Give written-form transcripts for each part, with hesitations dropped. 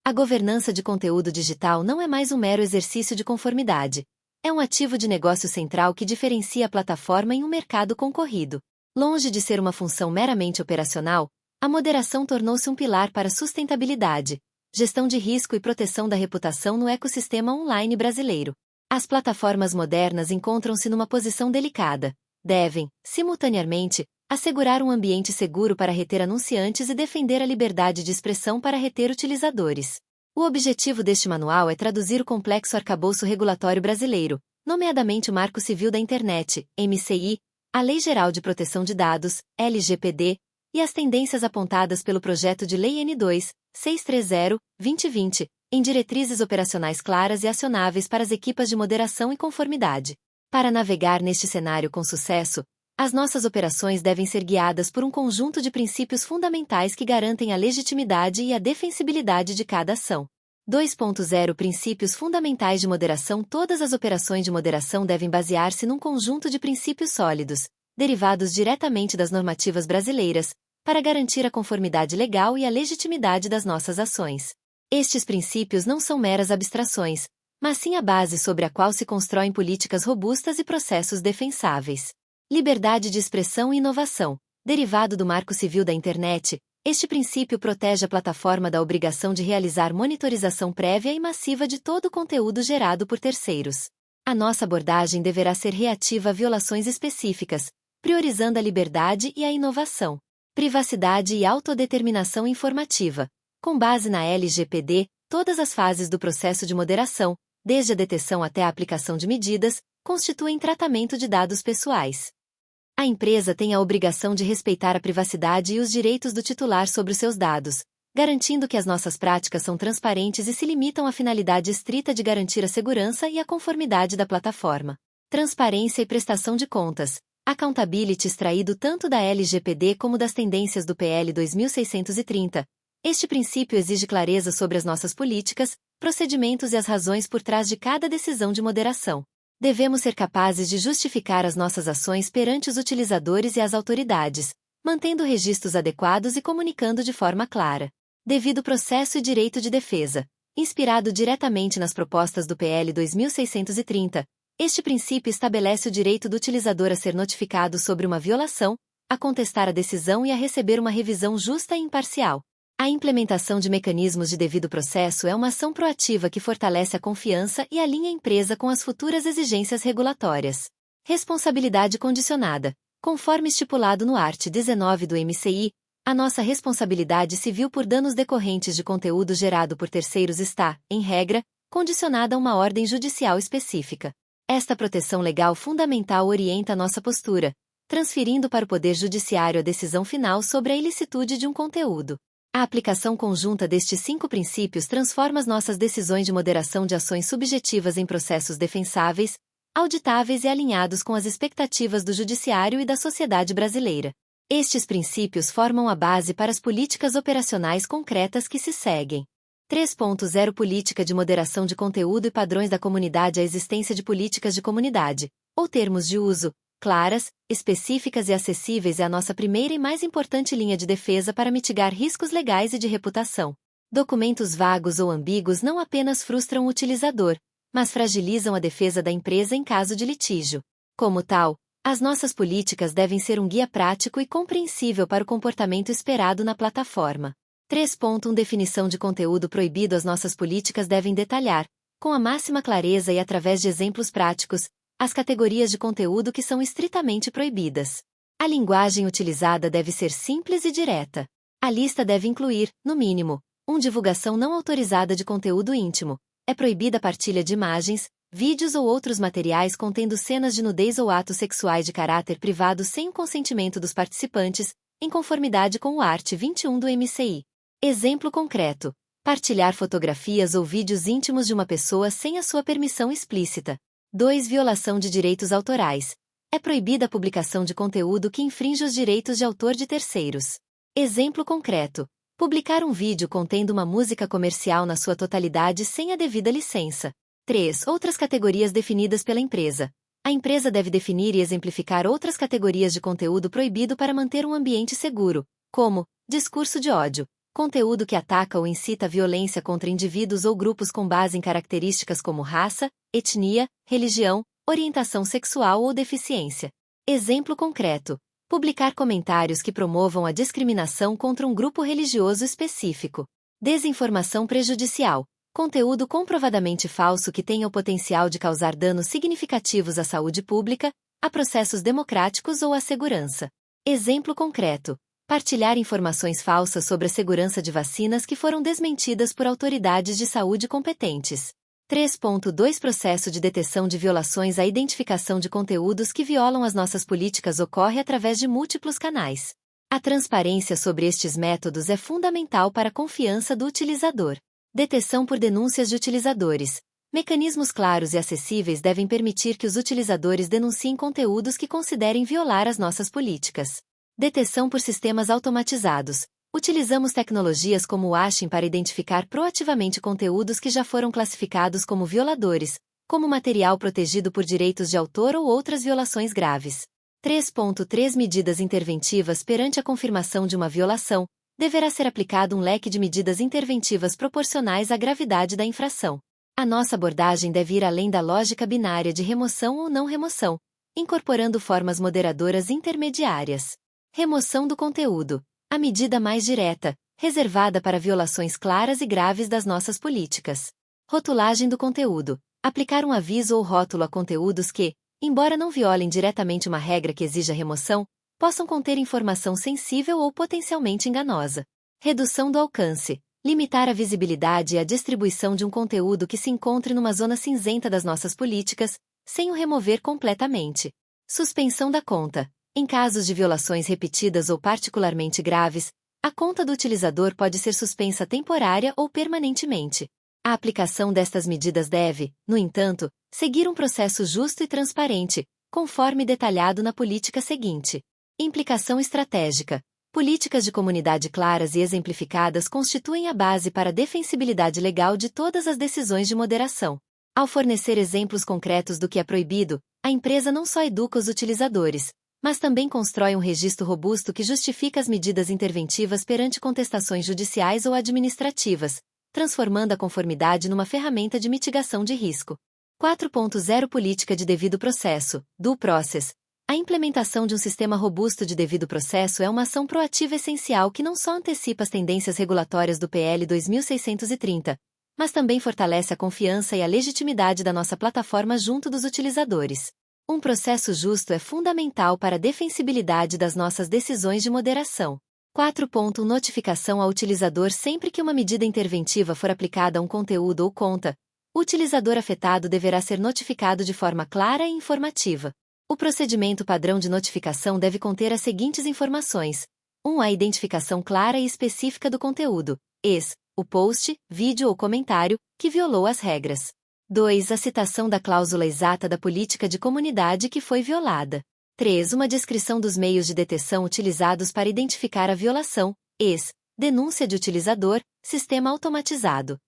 A governança de conteúdo digital não é mais um mero exercício de conformidade. É um ativo de negócio central que diferencia a plataforma em um mercado concorrido. Longe de ser uma função meramente operacional, a moderação tornou-se um pilar para sustentabilidade, gestão de risco e proteção da reputação no ecossistema online brasileiro. As plataformas modernas encontram-se numa posição delicada. Devem, simultaneamente, assegurar um ambiente seguro para reter anunciantes e defender a liberdade de expressão para reter utilizadores. O objetivo deste manual é traduzir o complexo arcabouço regulatório brasileiro, nomeadamente o Marco Civil da Internet, MCI, a Lei Geral de Proteção de Dados, LGPD, e as tendências apontadas pelo projeto de Lei N2-630/2020, em diretrizes operacionais claras e acionáveis para as equipas de moderação e conformidade. Para navegar neste cenário com sucesso, as nossas operações devem ser guiadas por um conjunto de princípios fundamentais que garantem a legitimidade e a defensibilidade de cada ação. 2.0 Princípios fundamentais de moderação. Todas as operações de moderação devem basear-se num conjunto de princípios sólidos, derivados diretamente das normativas brasileiras, para garantir a conformidade legal e a legitimidade das nossas ações. Estes princípios não são meras abstrações, mas sim a base sobre a qual se constroem políticas robustas e processos defensáveis. Liberdade de expressão e inovação. Derivado do Marco Civil da Internet, este princípio protege a plataforma da obrigação de realizar monitorização prévia e massiva de todo o conteúdo gerado por terceiros. A nossa abordagem deverá ser reativa a violações específicas, priorizando a liberdade e a inovação. Privacidade e autodeterminação informativa. Com base na LGPD, todas as fases do processo de moderação, desde a detecção até a aplicação de medidas, constituem tratamento de dados pessoais. A empresa tem a obrigação de respeitar a privacidade e os direitos do titular sobre os seus dados, garantindo que as nossas práticas são transparentes e se limitam à finalidade estrita de garantir a segurança e a conformidade da plataforma. Transparência e prestação de contas. Accountability extraído tanto da LGPD como das tendências do PL 2630. Este princípio exige clareza sobre as nossas políticas, procedimentos e as razões por trás de cada decisão de moderação. Devemos ser capazes de justificar as nossas ações perante os utilizadores e as autoridades, mantendo registros adequados e comunicando de forma clara. Devido processo e direito de defesa. Inspirado diretamente nas propostas do PL 2630, este princípio estabelece o direito do utilizador a ser notificado sobre uma violação, a contestar a decisão e a receber uma revisão justa e imparcial. A implementação de mecanismos de devido processo é uma ação proativa que fortalece a confiança e alinha a empresa com as futuras exigências regulatórias. Responsabilidade condicionada. Conforme estipulado no art. 19 do MCI, a nossa responsabilidade civil por danos decorrentes de conteúdo gerado por terceiros está, em regra, condicionada a uma ordem judicial específica. Esta proteção legal fundamental orienta nossa postura, transferindo para o Poder Judiciário a decisão final sobre a ilicitude de um conteúdo. A aplicação conjunta destes 5 princípios transforma as nossas decisões de moderação de ações subjetivas em processos defensáveis, auditáveis e alinhados com as expectativas do Judiciário e da sociedade brasileira. Estes princípios formam a base para as políticas operacionais concretas que se seguem. 3.0 Política de moderação de conteúdo e padrões da comunidade. A existência de políticas de comunidade, ou termos de uso, claras, específicas e acessíveis é a nossa primeira e mais importante linha de defesa para mitigar riscos legais e de reputação. Documentos vagos ou ambíguos não apenas frustram o utilizador, mas fragilizam a defesa da empresa em caso de litígio. Como tal, as nossas políticas devem ser um guia prático e compreensível para o comportamento esperado na plataforma. 3.1 Definição de conteúdo proibido. As nossas políticas devem detalhar, com a máxima clareza e através de exemplos práticos, as categorias de conteúdo que são estritamente proibidas. A linguagem utilizada deve ser simples e direta. A lista deve incluir, no mínimo, divulgação não autorizada de conteúdo íntimo. É proibida a partilha de imagens, vídeos ou outros materiais contendo cenas de nudez ou atos sexuais de caráter privado sem o consentimento dos participantes, em conformidade com o art. 21 do MCI. Exemplo concreto: partilhar fotografias ou vídeos íntimos de uma pessoa sem a sua permissão explícita. 2. Violação de direitos autorais. É proibida a publicação de conteúdo que infringe os direitos de autor de terceiros. Exemplo concreto: publicar um vídeo contendo uma música comercial na sua totalidade sem a devida licença. 3. Outras categorias definidas pela empresa. A empresa deve definir e exemplificar outras categorias de conteúdo proibido para manter um ambiente seguro, como discurso de ódio, conteúdo que ataca ou incita violência contra indivíduos ou grupos com base em características como raça, etnia, religião, orientação sexual ou deficiência. Exemplo concreto: publicar comentários que promovam a discriminação contra um grupo religioso específico. Desinformação prejudicial: conteúdo comprovadamente falso que tenha o potencial de causar danos significativos à saúde pública, a processos democráticos ou à segurança. Exemplo concreto: partilhar informações falsas sobre a segurança de vacinas que foram desmentidas por autoridades de saúde competentes. 3.2 Processo de detecção de violações. A identificação de conteúdos que violam as nossas políticas ocorre através de múltiplos canais. A transparência sobre estes métodos é fundamental para a confiança do utilizador. Detecção por denúncias de utilizadores. Mecanismos claros e acessíveis devem permitir que os utilizadores denunciem conteúdos que considerem violar as nossas políticas. Detecção por sistemas automatizados. Utilizamos tecnologias como o hashing para identificar proativamente conteúdos que já foram classificados como violadores, como material protegido por direitos de autor ou outras violações graves. 3.3 Medidas interventivas. Perante a confirmação de uma violação, deverá ser aplicado um leque de medidas interventivas proporcionais à gravidade da infração. A nossa abordagem deve ir além da lógica binária de remoção ou não remoção, incorporando formas moderadoras intermediárias. Remoção do conteúdo. A medida mais direta, reservada para violações claras e graves das nossas políticas. Rotulagem do conteúdo. Aplicar um aviso ou rótulo a conteúdos que, embora não violem diretamente uma regra que exija remoção, possam conter informação sensível ou potencialmente enganosa. Redução do alcance. Limitar a visibilidade e a distribuição de um conteúdo que se encontre numa zona cinzenta das nossas políticas, sem o remover completamente. Suspensão da conta. Em casos de violações repetidas ou particularmente graves, a conta do utilizador pode ser suspensa temporária ou permanentemente. A aplicação destas medidas deve, no entanto, seguir um processo justo e transparente, conforme detalhado na política seguinte. Implicação estratégica. Políticas de comunidade claras e exemplificadas constituem a base para a defensibilidade legal de todas as decisões de moderação. Ao fornecer exemplos concretos do que é proibido, a empresa não só educa os utilizadores, mas também constrói um registro robusto que justifica as medidas interventivas perante contestações judiciais ou administrativas, transformando a conformidade numa ferramenta de mitigação de risco. 4.0 Política de devido processo, due process. A implementação de um sistema robusto de devido processo é uma ação proativa essencial que não só antecipa as tendências regulatórias do PL 2630, mas também fortalece a confiança e a legitimidade da nossa plataforma junto dos utilizadores. Um processo justo é fundamental para a defensibilidade das nossas decisões de moderação. 4. Notificação ao utilizador. Sempre que uma medida interventiva for aplicada a um conteúdo ou conta, o utilizador afetado deverá ser notificado de forma clara e informativa. O procedimento padrão de notificação deve conter as seguintes informações. 1. A identificação clara e específica do conteúdo, o post, vídeo ou comentário, que violou as regras. 2. A citação da cláusula exata da política de comunidade que foi violada. 3. Uma descrição dos meios de detecção utilizados para identificar a violação, denúncia de utilizador, sistema automatizado.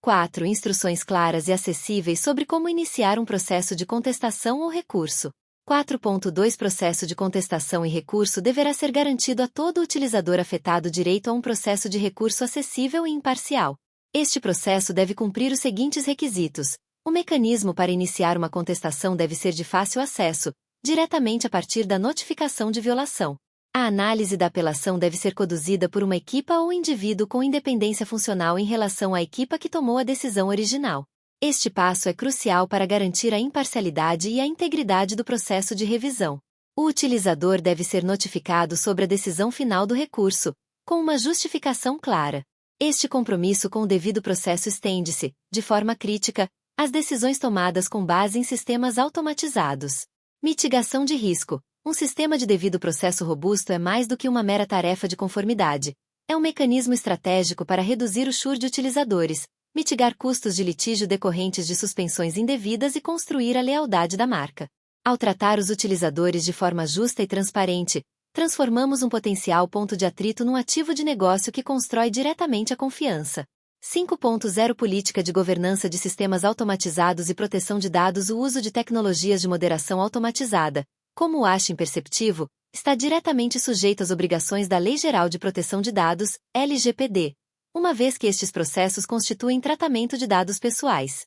4. Instruções claras e acessíveis sobre como iniciar um processo de contestação ou recurso. 4.2 Processo de contestação e recurso. Deverá ser garantido a todo utilizador afetado direito a um processo de recurso acessível e imparcial. Este processo deve cumprir os seguintes requisitos. O mecanismo para iniciar uma contestação deve ser de fácil acesso, diretamente a partir da notificação de violação. A análise da apelação deve ser conduzida por uma equipa ou indivíduo com independência funcional em relação à equipa que tomou a decisão original. Este passo é crucial para garantir a imparcialidade e a integridade do processo de revisão. O utilizador deve ser notificado sobre a decisão final do recurso, com uma justificação clara. Este compromisso com o devido processo estende-se, de forma crítica, às decisões tomadas com base em sistemas automatizados. Mitigação de risco. Um sistema de devido processo robusto é mais do que uma mera tarefa de conformidade. É um mecanismo estratégico para reduzir o churn de utilizadores, mitigar custos de litígio decorrentes de suspensões indevidas e construir a lealdade da marca. Ao tratar os utilizadores de forma justa e transparente, transformamos um potencial ponto de atrito num ativo de negócio que constrói diretamente a confiança. 5.0 Política de governança de sistemas automatizados e proteção de dados. O uso de tecnologias de moderação automatizada, como o hashing perceptivo, está diretamente sujeito às obrigações da Lei Geral de Proteção de Dados, LGPD, uma vez que estes processos constituem tratamento de dados pessoais.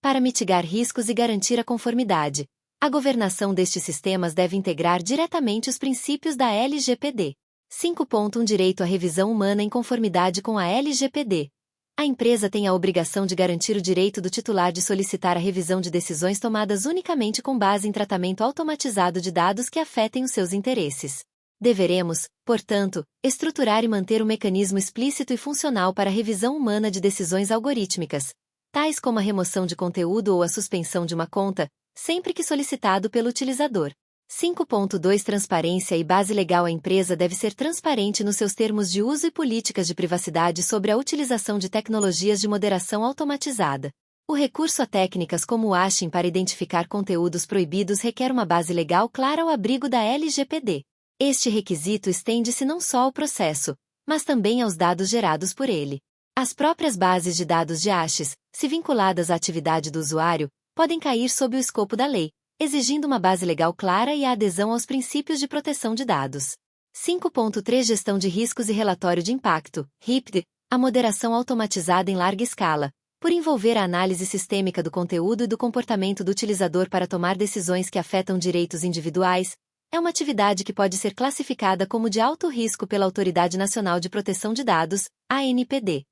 Para mitigar riscos e garantir a conformidade, a governação destes sistemas deve integrar diretamente os princípios da LGPD. 5.1 Direito à revisão humana em conformidade com a LGPD. A empresa tem a obrigação de garantir o direito do titular de solicitar a revisão de decisões tomadas unicamente com base em tratamento automatizado de dados que afetem os seus interesses. Deveremos, portanto, estruturar e manter um mecanismo explícito e funcional para a revisão humana de decisões algorítmicas, tais como a remoção de conteúdo ou a suspensão de uma conta, sempre que solicitado pelo utilizador. 5.2 Transparência e base legal. A empresa deve ser transparente nos seus termos de uso e políticas de privacidade sobre a utilização de tecnologias de moderação automatizada. O recurso a técnicas como o hashing para identificar conteúdos proibidos requer uma base legal clara ao abrigo da LGPD. Este requisito estende-se não só ao processo, mas também aos dados gerados por ele. As próprias bases de dados de hashes, se vinculadas à atividade do usuário, podem cair sob o escopo da lei, exigindo uma base legal clara e a adesão aos princípios de proteção de dados. 5.3 Gestão de riscos e relatório de impacto, RIPD, a moderação automatizada em larga escala, por envolver a análise sistêmica do conteúdo e do comportamento do utilizador para tomar decisões que afetam direitos individuais, é uma atividade que pode ser classificada como de alto risco pela Autoridade Nacional de Proteção de Dados, ANPD.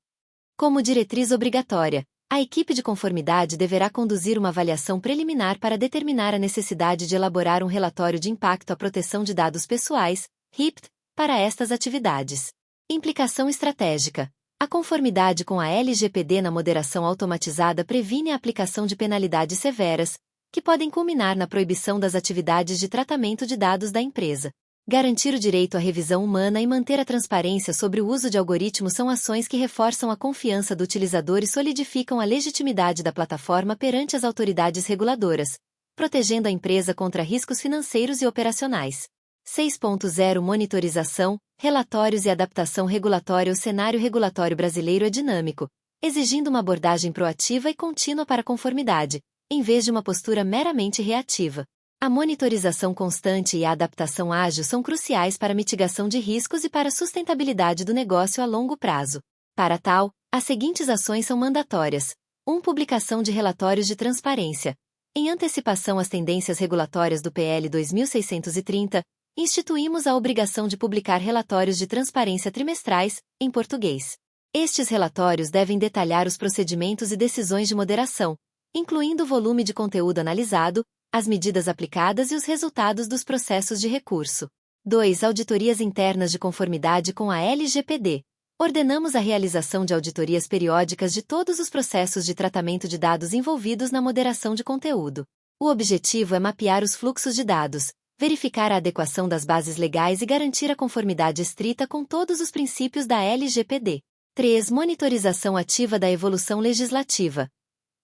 Como diretriz obrigatória, a equipe de conformidade deverá conduzir uma avaliação preliminar para determinar a necessidade de elaborar um relatório de impacto à proteção de dados pessoais, RIPD, para estas atividades. Implicação estratégica. A conformidade com a LGPD na moderação automatizada previne a aplicação de penalidades severas, que podem culminar na proibição das atividades de tratamento de dados da empresa. Garantir o direito à revisão humana e manter a transparência sobre o uso de algoritmos são ações que reforçam a confiança do utilizador e solidificam a legitimidade da plataforma perante as autoridades reguladoras, protegendo a empresa contra riscos financeiros e operacionais. 6.0 Monitorização, relatórios e adaptação regulatória. O cenário regulatório brasileiro é dinâmico, exigindo uma abordagem proativa e contínua para a conformidade, em vez de uma postura meramente reativa. A monitorização constante e a adaptação ágil são cruciais para a mitigação de riscos e para a sustentabilidade do negócio a longo prazo. Para tal, as seguintes ações são mandatórias. 1. Publicação de relatórios de transparência. Em antecipação às tendências regulatórias do PL 2630, instituímos a obrigação de publicar relatórios de transparência trimestrais, em português. Estes relatórios devem detalhar os procedimentos e decisões de moderação, incluindo o volume de conteúdo analisado, as medidas aplicadas e os resultados dos processos de recurso. 2. Auditorias internas de conformidade com a LGPD. Ordenamos a realização de auditorias periódicas de todos os processos de tratamento de dados envolvidos na moderação de conteúdo. O objetivo é mapear os fluxos de dados, verificar a adequação das bases legais e garantir a conformidade estrita com todos os princípios da LGPD. 3. Monitorização ativa da evolução legislativa.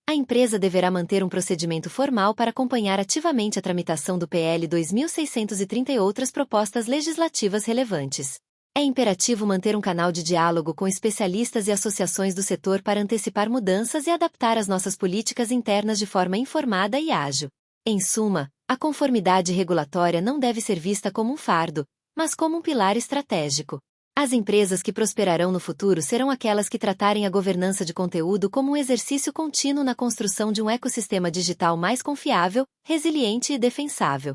A empresa deverá manter um procedimento formal para acompanhar ativamente a tramitação do PL 2630 e outras propostas legislativas relevantes. É imperativo manter um canal de diálogo com especialistas e associações do setor para antecipar mudanças e adaptar as nossas políticas internas de forma informada e ágil. Em suma, a conformidade regulatória não deve ser vista como um fardo, mas como um pilar estratégico. As empresas que prosperarão no futuro serão aquelas que tratarem a governança de conteúdo como um exercício contínuo na construção de um ecossistema digital mais confiável, resiliente e defensável.